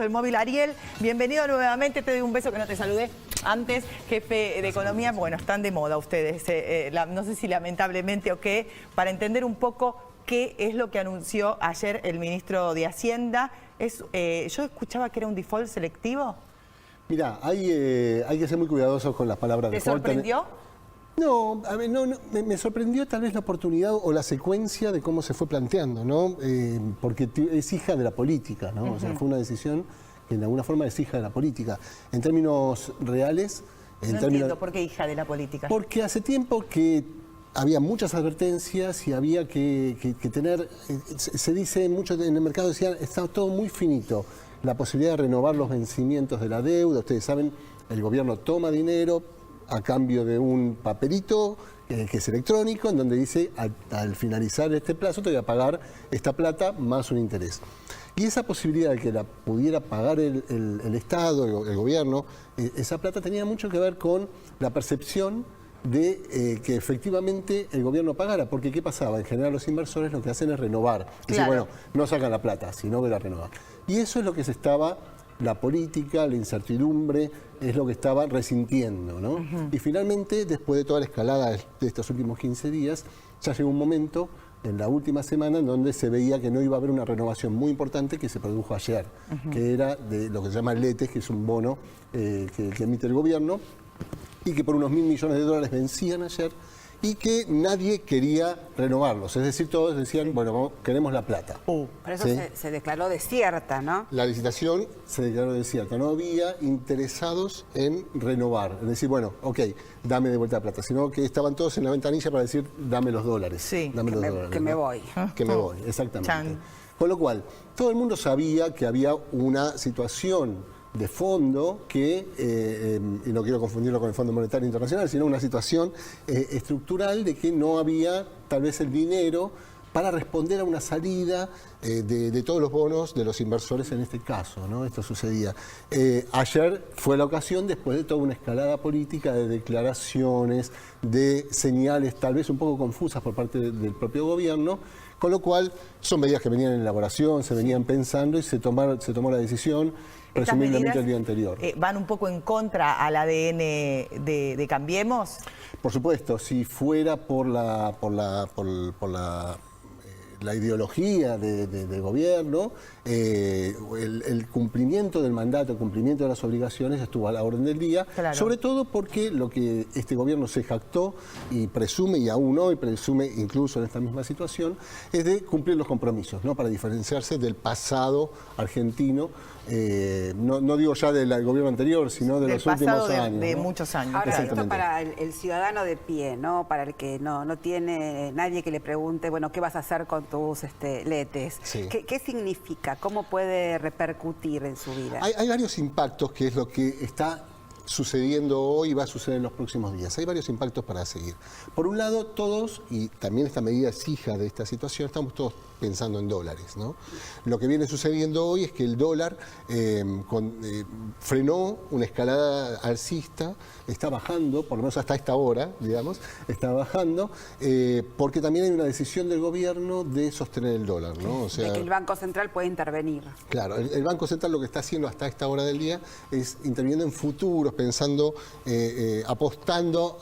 Del móvil. Ariel, bienvenido nuevamente, te doy un beso que no te saludé antes, jefe de economía. Bueno, están de moda ustedes, no sé si lamentablemente o qué, para entender un poco qué es lo que anunció ayer el ministro de Hacienda. Yo escuchaba que era un default selectivo. Mirá, hay que ser muy cuidadosos con las palabras de default. ¿Te sorprendió? No, a ver, me sorprendió tal vez la oportunidad o la secuencia de cómo se fue planteando, ¿no? Porque es hija de la política, ¿no? O sea, fue una decisión que de alguna forma es hija de la política. En términos reales... Entiendo por qué hija de la política. Porque hace tiempo que había muchas advertencias y había que tener... Se dice mucho en el mercado, decían, está todo muy finito. La posibilidad de renovar los vencimientos de la deuda, ustedes saben, el gobierno toma dinero a cambio de un papelito que es electrónico, en donde dice, al finalizar este plazo te voy a pagar esta plata más un interés. Y esa posibilidad de que la pudiera pagar el Estado, el gobierno, esa plata tenía mucho que ver con la percepción de que efectivamente el gobierno pagara, porque ¿qué pasaba? En general los inversores lo que hacen es renovar. Dicen, bueno, no sacan la plata, sino que la renovan. Y eso es lo que se estaba... La política, la incertidumbre, es lo que estaba resintiendo, ¿no? Y finalmente, después de toda la escalada de estos últimos 15 días, ya llegó un momento, en la última semana, en donde se veía que no iba a haber una renovación muy importante que se produjo ayer, que era de lo que se llama el LETES, que es un bono que emite el gobierno, y que por unos $1.000 millones vencían ayer, y que nadie quería renovarlos. Es decir, todos decían, bueno, queremos la plata. Por eso ¿sí? se declaró desierta, ¿no? La licitación se declaró desierta. No había interesados en renovar. Es decir, bueno, ok, dame de vuelta la plata. Sino que estaban todos en la ventanilla para decir, dame los dólares. Sí, dame los dólares, que me voy. Que me voy, exactamente. Chan. Con lo cual, todo el mundo sabía que había una situación de fondo que, y no quiero confundirlo con el Fondo Monetario Internacional, sino una situación estructural de que no había tal vez el dinero para responder a una salida de todos los bonos de los inversores en este caso, ¿no? Esto sucedía. Ayer fue la ocasión, después de toda una escalada política de declaraciones, de señales tal vez un poco confusas por parte del propio gobierno, con lo cual son medidas que venían en elaboración, se venían pensando y se tomó la decisión presumiblemente el día anterior. ¿Van un poco en contra al ADN de Cambiemos? Por supuesto, si fuera por la ideología del gobierno, el cumplimiento del mandato, el cumplimiento de las obligaciones estuvo a la orden del día, sobre todo porque lo que este gobierno se jactó y presume, y aún hoy presume incluso en esta misma situación, es de cumplir los compromisos, ¿no? Para diferenciarse del pasado argentino, no digo ya del gobierno anterior, sino de los últimos años. De ¿no? muchos años. Ahora, esto para el ciudadano de pie, ¿no? Para el que no tiene nadie que le pregunte, bueno, ¿qué vas a hacer con tus letes? Sí. ¿Qué significa? ¿Cómo puede repercutir en su vida? Hay varios impactos, que es lo que está sucediendo hoy y va a suceder en los próximos días. Hay varios impactos para seguir. Por un lado, todos, y también esta medida es hija de esta situación, estamos todos pensando en dólares, ¿no? Lo que viene sucediendo hoy es que el dólar frenó una escalada alcista, está bajando, por lo menos hasta esta hora, digamos, está bajando, porque también hay una decisión del gobierno de sostener el dólar, ¿no? O sea, de que el Banco Central puede intervenir. Claro, el Banco Central lo que está haciendo hasta esta hora del día es interviniendo en futuros, pensando, apostando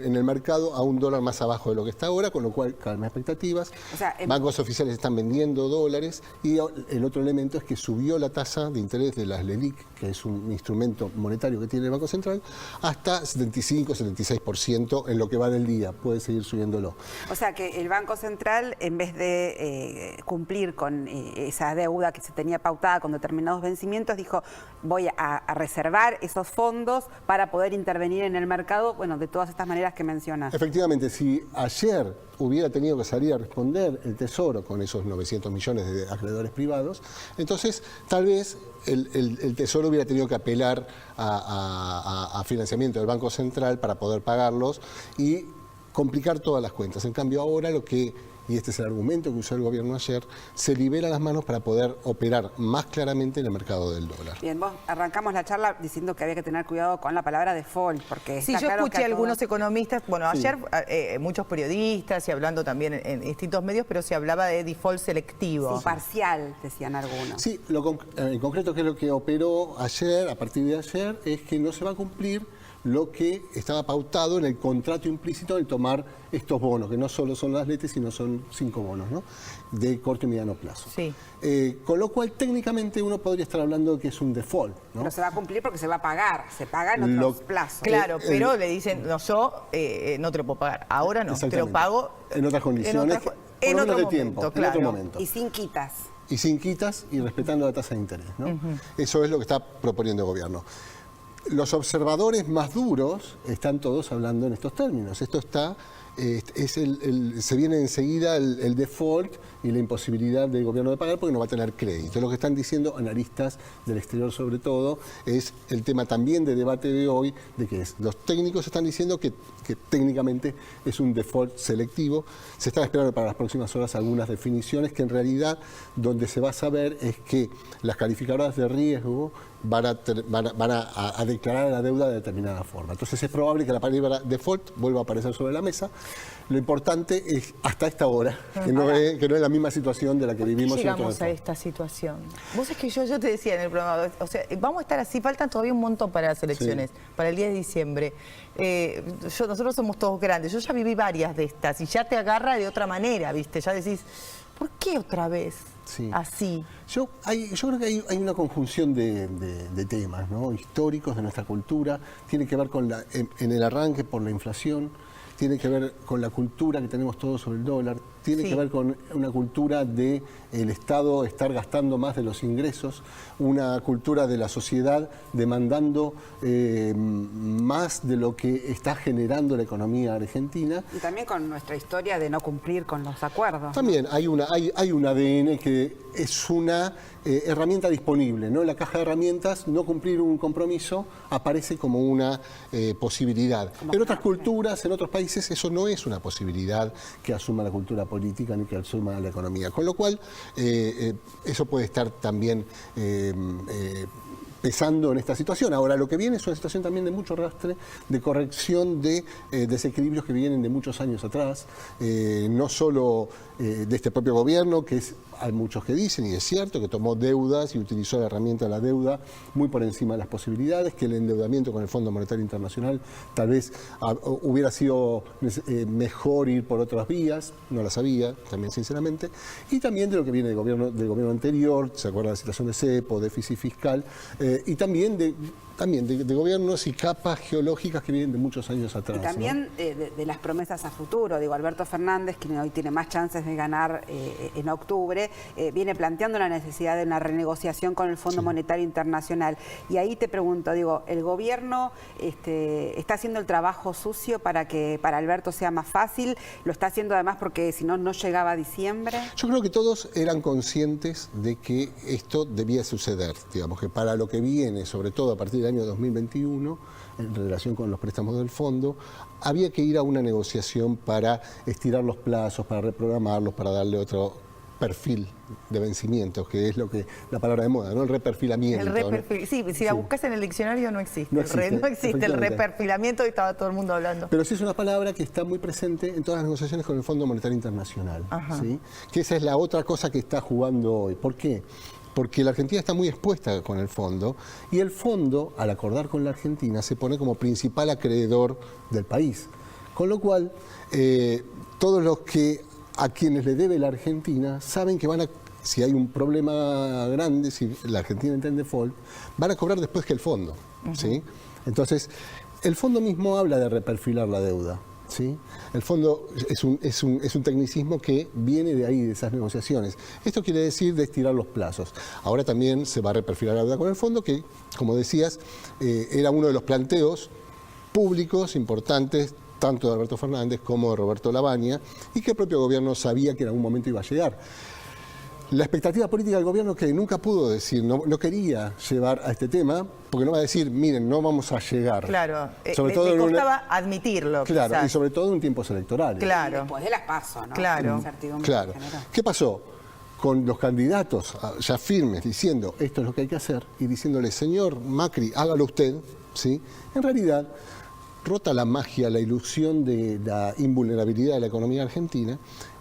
en el mercado a un dólar más abajo de lo que está ahora, con lo cual calma expectativas. O sea, bancos oficiales están vendiendo dólares y el otro elemento es que subió la tasa de interés de las LELIQ, que es un instrumento monetario que tiene el Banco Central, hasta 75-76% en lo que va del día. Puede seguir subiéndolo. O sea que el Banco Central, en vez de cumplir con esa deuda que se tenía pautada con determinados vencimientos, dijo, voy a reservar esos fondos para poder intervenir en el mercado, bueno, de todas estas maneras que mencionas. Efectivamente, si ayer hubiera tenido que salir a responder el Tesoro con esos 900 millones de acreedores privados, entonces tal vez el Tesoro hubiera tenido que apelar a financiamiento del Banco Central para poder pagarlos y complicar todas las cuentas. En cambio ahora lo que y este es el argumento que usó el gobierno ayer, se libera las manos para poder operar más claramente en el mercado del dólar. Bien, vos arrancamos la charla diciendo que había que tener cuidado con la palabra default, porque Sí, está yo claro escuché que a algunos economistas, bueno, Sí. ayer muchos periodistas y hablando también en distintos medios, pero se hablaba de default selectivo. Sí, parcial, decían algunos. Sí, en concreto, ¿qué es lo que operó ayer, a partir de ayer? Es que no se va a cumplir lo que estaba pautado en el contrato implícito de tomar estos bonos, que no solo son las letras, sino son 5 bonos, ¿no? De corto y mediano plazo. Sí. Con lo cual, técnicamente, uno podría estar hablando de que es un default, ¿no? Pero se va a cumplir porque se va a pagar, se paga en otros plazos. Claro, pero le dicen, no, yo no te lo puedo pagar, ahora no, te lo Exactamente. pago en otras condiciones, en por lo otro menos de momento, tiempo, claro. en otro momento. Y sin quitas. Y sin quitas y respetando la tasa de interés, ¿no? Eso es lo que está proponiendo el gobierno. Los observadores más duros están todos hablando en estos términos. Esto está, se viene enseguida el default y la imposibilidad del gobierno de pagar porque no va a tener crédito. Lo que están diciendo analistas del exterior sobre todo es el tema también de debate de hoy, de que los técnicos están diciendo que técnicamente es un default selectivo. Se están esperando para las próximas horas algunas definiciones que en realidad donde se va a saber es que las calificadoras de riesgo van a declarar la deuda de determinada forma. Entonces es probable que la palabra default vuelva a aparecer sobre la mesa. Lo importante es hasta esta hora, que no es la misma situación de la que vivimos. ¿Por qué llegamos a esta situación? Vos es que yo te decía en el programa, o sea, vamos a estar así, faltan todavía un montón para las elecciones, para el 10 de diciembre. Nosotros somos todos grandes, yo ya viví varias de estas y ya te agarra de otra manera, ¿viste? Ya decís, ¿por qué otra vez así? Yo creo que hay una conjunción de temas, ¿no? Históricos de nuestra cultura, tiene que ver con en el arranque por la inflación, tiene que ver con la cultura que tenemos todos sobre el dólar, tiene que ver con una cultura de el Estado estar gastando más de los ingresos, una cultura de la sociedad demandando más de lo que está generando la economía argentina. Y también con nuestra historia de no cumplir con los acuerdos. También hay un ADN que es una herramienta disponible, ¿no? En la caja de herramientas, no cumplir un compromiso aparece como una posibilidad. En otras culturas, en otros países, eso no es una posibilidad que asuma la cultura política ni que asuma la economía. Con lo cual, eso puede estar también pesando en esta situación. Ahora, lo que viene es una situación también de mucho rastre, de corrección de desequilibrios que vienen de muchos años atrás, no solo de este propio gobierno, que hay muchos que dicen, y es cierto, que tomó deudas y utilizó la herramienta de la deuda muy por encima de las posibilidades, que el endeudamiento con el Fondo Monetario Internacional tal vez hubiera sido mejor ir por otras vías, no las había, también sinceramente, y también de lo que viene del gobierno anterior, se acuerda de la situación de cepo, déficit fiscal, y también de gobiernos y capas geológicas que vienen de muchos años atrás. Y también, ¿no?, de las promesas a futuro. Digo, Alberto Fernández, que hoy tiene más chances de ganar en octubre, viene planteando la necesidad de una renegociación con el Fondo Monetario Internacional. Y ahí te pregunto, digo, ¿el gobierno está haciendo el trabajo sucio para que para Alberto sea más fácil? ¿Lo está haciendo además porque si no, no llegaba a diciembre? Yo creo que todos eran conscientes de que esto debía suceder, digamos, que para lo que viene, sobre todo a partir del año 2021, en relación con los préstamos del fondo, había que ir a una negociación para estirar los plazos, para reprogramarlos, para darle otro perfil de vencimientos, que es lo que la palabra de moda, ¿no? El reperfilamiento. El reperfil, ¿no? Sí, si la buscas en el diccionario no existe. No existe el reperfilamiento, y estaba todo el mundo hablando. Pero sí es una palabra que está muy presente en todas las negociaciones con el Fondo Monetario Internacional, ¿sí? Que esa es la otra cosa que está jugando hoy. ¿Por qué? Porque la Argentina está muy expuesta con el fondo y el fondo, al acordar con la Argentina, se pone como principal acreedor del país. Con lo cual, todos los que a quienes le debe la Argentina saben que si hay un problema grande, si la Argentina entra en default, van a cobrar después que el fondo, ¿sí? Entonces, el fondo mismo habla de reperfilar la deuda, ¿sí? El fondo es un tecnicismo que viene de ahí, de esas negociaciones. Esto quiere decir de estirar los plazos. Ahora también se va a reperfilar la deuda con el fondo, que, como decías, era uno de los planteos públicos importantes, tanto de Alberto Fernández como de Roberto Lavagna, y que el propio gobierno sabía que en algún momento iba a llegar. La expectativa política del gobierno que nunca pudo decir, no quería llevar a este tema, porque no va a decir, miren, no vamos a llegar. Claro, sobre todo le costaba admitirlo. Claro, quizás. y sobre todo en tiempos electorales. Claro. Después de las PASO, ¿no? Claro. Incertidumbre Claro. que generó. ¿Qué pasó? Con los candidatos ya firmes diciendo esto es lo que hay que hacer y diciéndole, señor Macri, hágalo usted, ¿sí? En realidad, rota la magia, la ilusión de la invulnerabilidad de la economía argentina,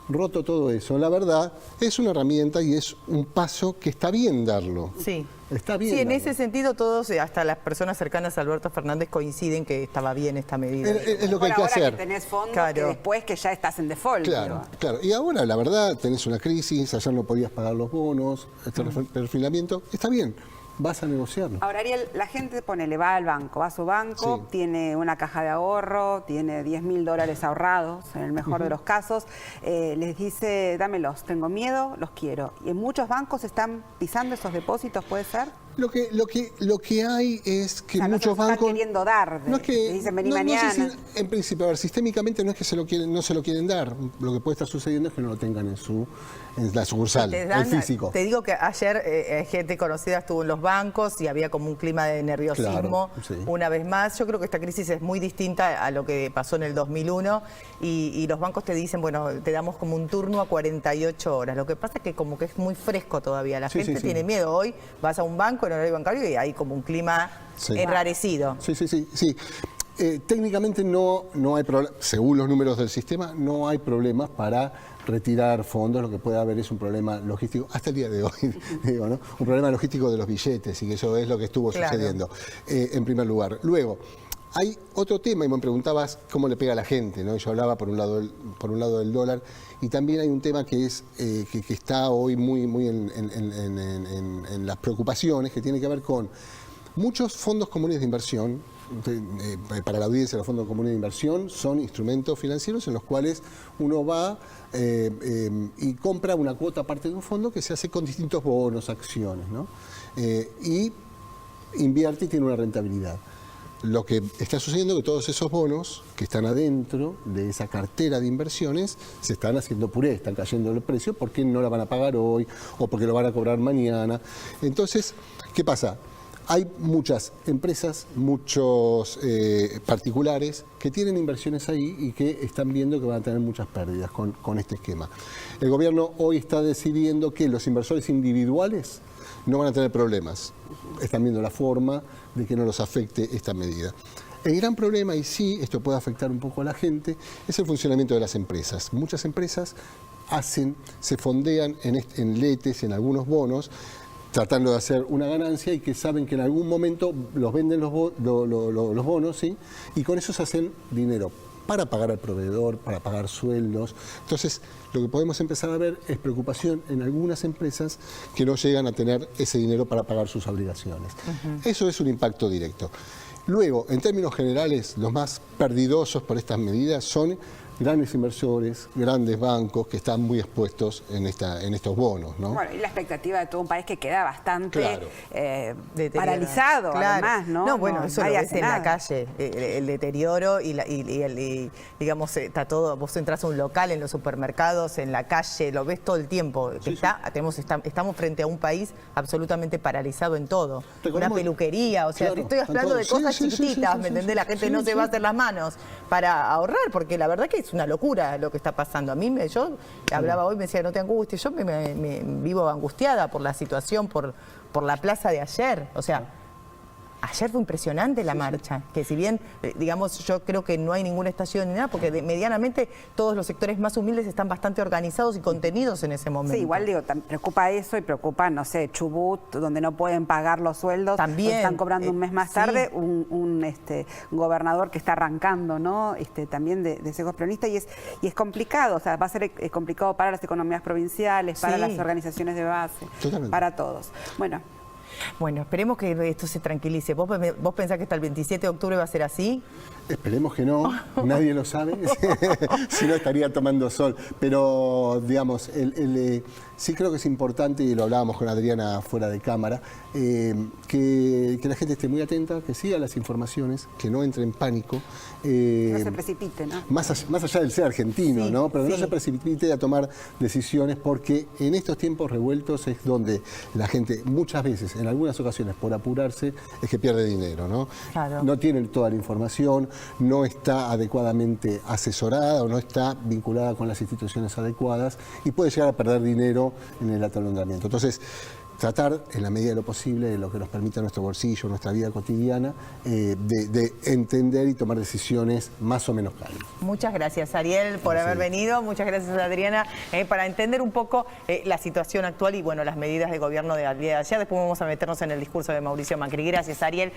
roto todo eso. La verdad, es una herramienta y es un paso que está bien darlo. Sí. Está bien. Sí, en darlo. ese sentido todos, hasta las personas cercanas a Alberto Fernández coinciden que estaba bien esta medida. Es lo que hay que Por ahora hacer. que tenés fondos, Claro. que después que ya estás en default. Claro, digo. claro. Y ahora, la verdad, tenés una crisis, ayer no podías pagar los bonos, este perfilamiento, está bien, vas a negociarlo. Ahora, Ariel, la gente le va al banco, va a su banco, Sí. tiene una caja de ahorro, tiene $10.000 ahorrados, en el mejor de los casos, les dice, dámelos, tengo miedo, los quiero. Y en muchos bancos están pisando esos depósitos, ¿puede ser? Lo que hay es que O sea, no se muchos los están bancos queriendo dar, no es que le dicen, vení no sé mañana. si, en principio, a ver, sistémicamente no es que no se lo quieren dar. Lo que puede estar sucediendo es que no lo tengan en la sucursal, Te el dan- físico. Te digo que ayer gente conocida estuvo en los bancos y había como un clima de nerviosismo. Claro, sí. Una vez más, yo creo que esta crisis es muy distinta a lo que pasó en el 2001 y los bancos te dicen, bueno, te damos como un turno a 48 horas. Lo que pasa es que como que es muy fresco todavía. La Sí, gente sí, sí. tiene miedo. Hoy vas a un banco en horario bancario y hay como un clima Sí. enrarecido. Sí. Técnicamente no hay problema, según los números del sistema, no hay problemas para retirar fondos. Lo que puede haber es un problema logístico, hasta el día de hoy, digo, ¿no? Un problema logístico de los billetes, y que eso es lo que estuvo Claro. sucediendo, en primer lugar. Luego, hay otro tema, y me preguntabas cómo le pega a la gente, ¿no? Yo hablaba por un lado del dólar, y también hay un tema que es que está hoy muy en las preocupaciones, que tiene que ver con muchos fondos comunes de inversión. Para la audiencia, los fondos comunes de inversión son instrumentos financieros en los cuales uno va y compra una cuota aparte de un fondo que se hace con distintos bonos, acciones, ¿no? Y invierte y tiene una rentabilidad. Lo que está sucediendo es que todos esos bonos que están adentro de esa cartera de inversiones se están haciendo puré, están cayendo el precio porque no la van a pagar hoy o porque lo van a cobrar mañana. Entonces, ¿qué pasa? Hay muchas empresas, muchos particulares que tienen inversiones ahí y que están viendo que van a tener muchas pérdidas con este esquema. El gobierno hoy está decidiendo que los inversores individuales no van a tener problemas. Están viendo la forma de que no los afecte esta medida. El gran problema, y sí, esto puede afectar un poco a la gente, es el funcionamiento de las empresas. Muchas empresas se fondean en letes, en algunos bonos, tratando de hacer una ganancia y que saben que en algún momento los venden los bonos, ¿sí? Y con eso se hacen dinero para pagar al proveedor, para pagar sueldos. Entonces, lo que podemos empezar a ver es preocupación en algunas empresas que no llegan a tener ese dinero para pagar sus obligaciones. Eso es un impacto directo. Luego, en términos generales, los más perdidosos por estas medidas son grandes inversores, grandes bancos que están muy expuestos en estos bonos, ¿no? Bueno, y la expectativa de todo un país que queda bastante Claro. paralizado, Claro. además, ¿no? No, bueno, eso lo nadie ves hace en la nada. calle, el deterioro y digamos, está todo, vos entras a un local, en los supermercados, en la calle, lo ves todo el tiempo. Estamos frente a un país absolutamente paralizado en todo. Una Recordemos- peluquería, o sea, Claro, te estoy hablando de están todos. cosas Sí, sí, sí, chiquititas, sí, ¿me sí, entendés? sí. La gente Sí, no se sí. va a hacer las manos para ahorrar, porque la verdad que es una locura lo que está pasando. A mí, yo hablaba hoy, me decía, no te angusties, yo me vivo angustiada por la situación, por la plaza de ayer, o sea, ayer fue impresionante la marcha, que si bien, digamos, yo creo que no hay ninguna estación ni nada, porque medianamente todos los sectores más humildes están bastante organizados y contenidos en ese momento. Sí, igual digo, preocupa eso y preocupa, no sé, Chubut, donde no pueden pagar los sueldos, También, están cobrando un mes más sí. tarde, un gobernador que está arrancando, ¿no? También de secos peronistas, y es complicado, o sea, va a ser complicado para las economías provinciales, para Sí. las organizaciones de base, Totalmente. para todos. Bueno, esperemos que esto se tranquilice. ¿Vos pensás que hasta el 27 de octubre va a ser así? Esperemos que no, nadie lo sabe, si no estaría tomando sol. Pero, digamos, Sí creo que es importante, y lo hablábamos con Adriana fuera de cámara, que la gente esté muy atenta, que siga las informaciones, que no entre en pánico. No se precipite, ¿no? Más allá del ser argentino, Sí, ¿no? Pero no sí. se precipite a tomar decisiones, porque en estos tiempos revueltos es donde la gente muchas veces, en algunas ocasiones, por apurarse, es que pierde dinero, ¿no? Claro. No tiene toda la información, no está adecuadamente asesorada o no está vinculada con las instituciones adecuadas y puede llegar a perder dinero en el atolondramiento. Entonces, tratar en la medida de lo posible, de lo que nos permita nuestro bolsillo, nuestra vida cotidiana, de entender y tomar decisiones más o menos claras. Muchas gracias, Ariel, por haber venido. Muchas gracias, Adriana, para entender un poco la situación actual y, bueno, las medidas de gobierno del día de ayer. Después vamos a meternos en el discurso de Mauricio Macri. Gracias, Ariel.